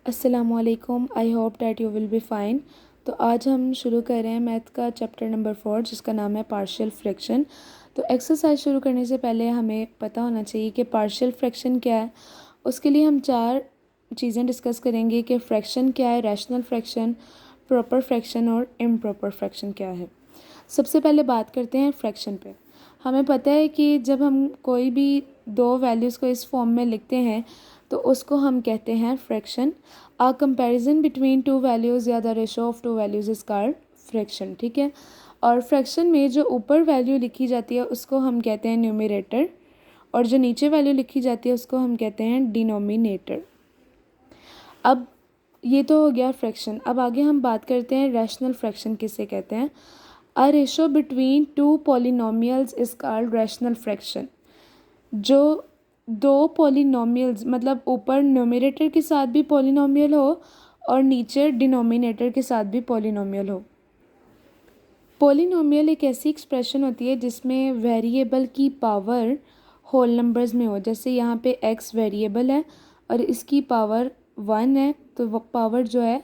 अस्सलामुअलैकुम, I hope that you will be fine. तो आज हम शुरू कर रहे हैं मैथ का चैप्टर नंबर 4 जिसका नाम है पार्शियल फ्रैक्शन। तो एक्सरसाइज शुरू करने से पहले हमें पता होना चाहिए कि पार्शियल फ्रैक्शन क्या है। उसके लिए हम 4 चीज़ें डिस्कस करेंगे कि फ्रैक्शन क्या है, रैशनल फ्रैक्शन, प्रॉपर फ्रैक्शन और इम्प्रॉपर फ्रैक्शन क्या है। सबसे पहले बात करते हैं फ्रैक्शन पे। हमें पता है कि जब हम कोई भी दो वैल्यूज़ को इस फॉर्म में लिखते हैं तो उसको हम कहते हैं fraction. A comparison between two values या the ratio of two values is called fraction, ठीक है। और फ्रैक्शन में जो ऊपर वैल्यू लिखी जाती है उसको हम कहते हैं न्यूमरेटर और जो नीचे वैल्यू लिखी जाती है उसको हम कहते हैं डिनोमिनेटर। अब ये तो हो गया फ्रैक्शन। अब आगे हम बात करते हैं रैशनल फ्रैक्शन किसे कहते हैं। A ratio between two polynomials is called rational fraction. जो दो पॉलिनोमियल्स मतलब ऊपर न्यूमरेटर के साथ भी पॉलिनोमियल हो और नीचे डिनोमिनेटर के साथ भी पॉलिनोमियल हो। पॉलिनोमियल एक ऐसी एक्सप्रेशन होती है जिसमें वेरिएबल की पावर होल नंबर्स में हो। जैसे यहाँ पे x वेरिएबल है और इसकी पावर 1 है, तो वो पावर जो है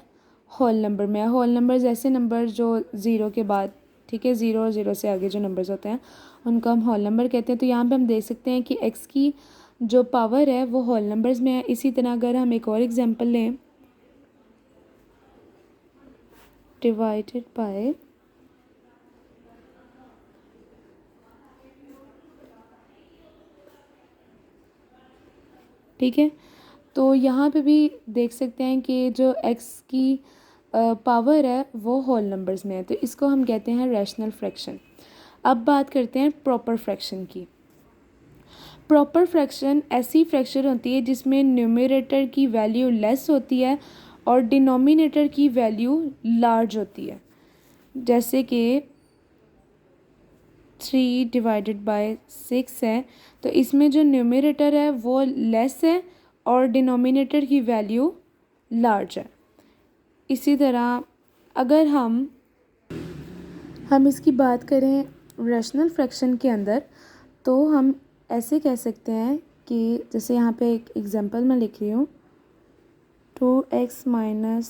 होल नंबर में है। होल नंबर्स ऐसे नंबर जो ज़ीरो के बाद, ठीक है, ज़ीरो और ज़ीरो से आगे जो नंबर्स होते हैं उनको हम होल नंबर कहते हैं। तो यहाँ पे हम देख सकते हैं कि x की जो पावर है वो होल नंबर्स में है। इसी तरह अगर हम एक और एग्जांपल लें, डिवाइडेड बाय ठीक है, तो यहाँ पे भी देख सकते हैं कि जो x की पावर है वो होल नंबर्स में है, तो इसको हम कहते हैं रैशनल फ्रैक्शन। अब बात करते हैं प्रॉपर फ्रैक्शन की। प्रॉपर फ्रैक्शन ऐसी फ्रैक्शन होती है जिसमें न्यूमरेटर की वैल्यू लेस होती है और डिनोमिनेटर की वैल्यू लार्ज होती है। जैसे कि 3/6 है, तो इसमें जो न्यूमरेटर है वो लेस है और डिनोमिनेटर की वैल्यू लार्ज है। इसी तरह अगर हम इसकी बात करें रैशनल फ्रैक्शन के अंदर, तो हम ऐसे कह सकते हैं कि जैसे यहाँ पे एक एग्जांपल मैं लिख रही हूँ, 2x -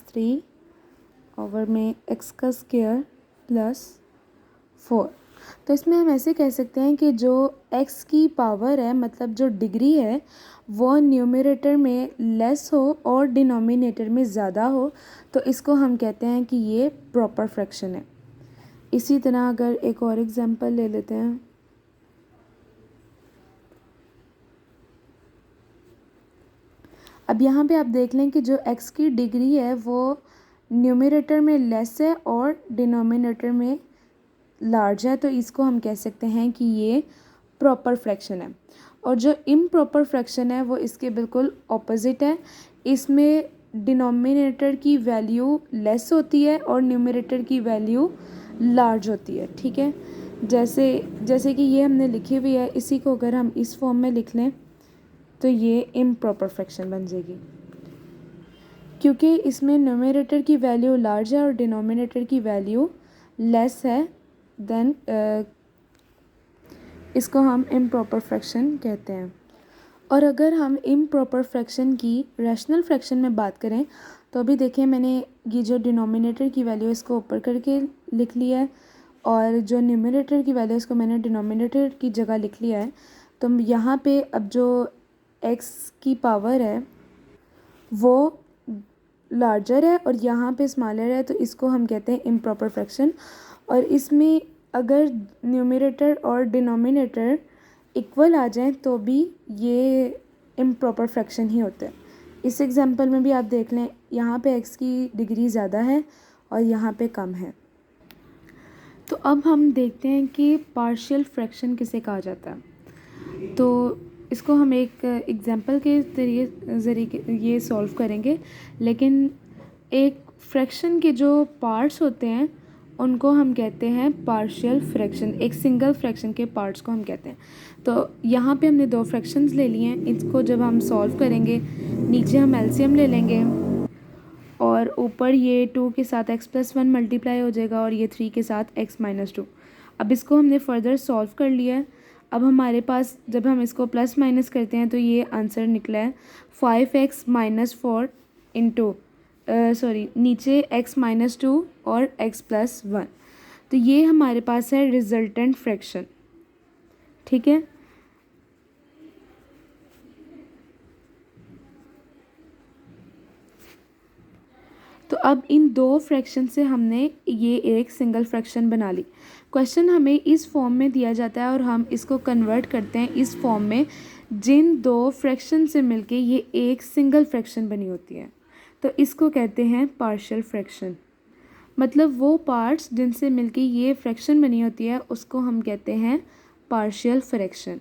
3 ओवर में x का स्क्वायर प्लस 4। तो इसमें हम ऐसे कह सकते हैं कि जो x की पावर है मतलब जो डिग्री है वो न्यूमरेटर में लेस हो और डिनोमिनेटर में ज़्यादा हो, तो इसको हम कहते हैं कि ये प्रॉपर फ्रैक्शन है। इसी तरह अगर एक और एग्जांपल ले लेते हैं, अब यहाँ पे आप देख लें कि जो x की डिग्री है वो न्यूमरेटर में लेस है और डिनोमिनेटर में लार्ज है, तो इसको हम कह सकते हैं कि ये प्रॉपर फ्रैक्शन है। और जो इम्प्रॉपर फ्रैक्शन है वो इसके बिल्कुल ऑपोजिट है। इसमें डिनोमिनेटर की वैल्यू लेस होती है और न्यूमरेटर की वैल्यू लार्ज होती है, ठीक है। जैसे जैसे कि ये हमने लिखी हुई है, इसी को अगर हम इस फॉर्म में लिख लें तो ये इम्प्रॉपर फ्रैक्शन बन जाएगी, क्योंकि इसमें न्यूमरेटर की वैल्यू लार्ज है और डिनोमिनेटर की वैल्यू लेस है। देन इसको हम इम्प्रॉपर फ्रैक्शन कहते हैं। और अगर हम इम्प्रॉपर फ्रैक्शन की रैशनल फ्रैक्शन में बात करें तो अभी देखिए मैंने ये जो डिनोमिनेटर की वैल्यू इसको ऊपर करके लिख लिया है और जो न्यूमरेटर की वैल्यू इसको मैंने डिनोमिनेटर की जगह लिख लिया है। तो यहाँ पे अब जो x की पावर है वो लार्जर है और यहाँ पे स्मॉलर है, तो इसको हम कहते हैं इम्प्रॉपर फ्रैक्शन। और इसमें अगर न्यूमरेटर और डिनोमिनेटर इक्वल आ जाएं तो भी ये इम्प्रॉपर फ्रैक्शन ही होता है। इस एग्जांपल में भी आप देख लें, यहाँ पे x की डिग्री ज़्यादा है और यहाँ पे कम है। तो अब हम देखते हैं कि पार्शियल फ्रैक्शन किसे कहा जाता है। तो इसको हम एक एग्जांपल के ज़रिए ये सॉल्व करेंगे, लेकिन एक फ्रैक्शन के जो पार्ट्स होते हैं उनको हम कहते हैं पार्शियल फ्रैक्शन। एक सिंगल फ्रैक्शन के पार्ट्स को हम कहते हैं। तो यहाँ पे हमने दो फ्रैक्शंस ले लिए हैं, इसको जब हम सॉल्व करेंगे नीचे हम एलसीएम ले लेंगे और ऊपर ये 2 के साथ x+1 मल्टीप्लाई हो जाएगा और ये 3 के साथ x-2। अब इसको हमने फर्दर सॉल्व कर लिया है। अब हमारे पास जब हम इसको प्लस माइनस करते हैं तो ये आंसर निकला है 5x - 4 इंटू नीचे x-2 और x+1। तो ये हमारे पास है रिजल्टेंट फ्रैक्शन, ठीक है। तो अब इन दो फ्रैक्शन से हमने ये एक सिंगल फ्रैक्शन बना ली। क्वेश्चन हमें इस फॉर्म में दिया जाता है और हम इसको कन्वर्ट करते हैं इस फॉर्म में जिन दो फ्रैक्शन से मिलके ये एक सिंगल फ्रैक्शन बनी होती है। तो इसको कहते हैं पार्शियल फ्रैक्शन। मतलब वो पार्ट्स जिनसे मिलके ये फ्रैक्शन बनी होती है उसको हम कहते हैं पार्शियल फ्रैक्शन।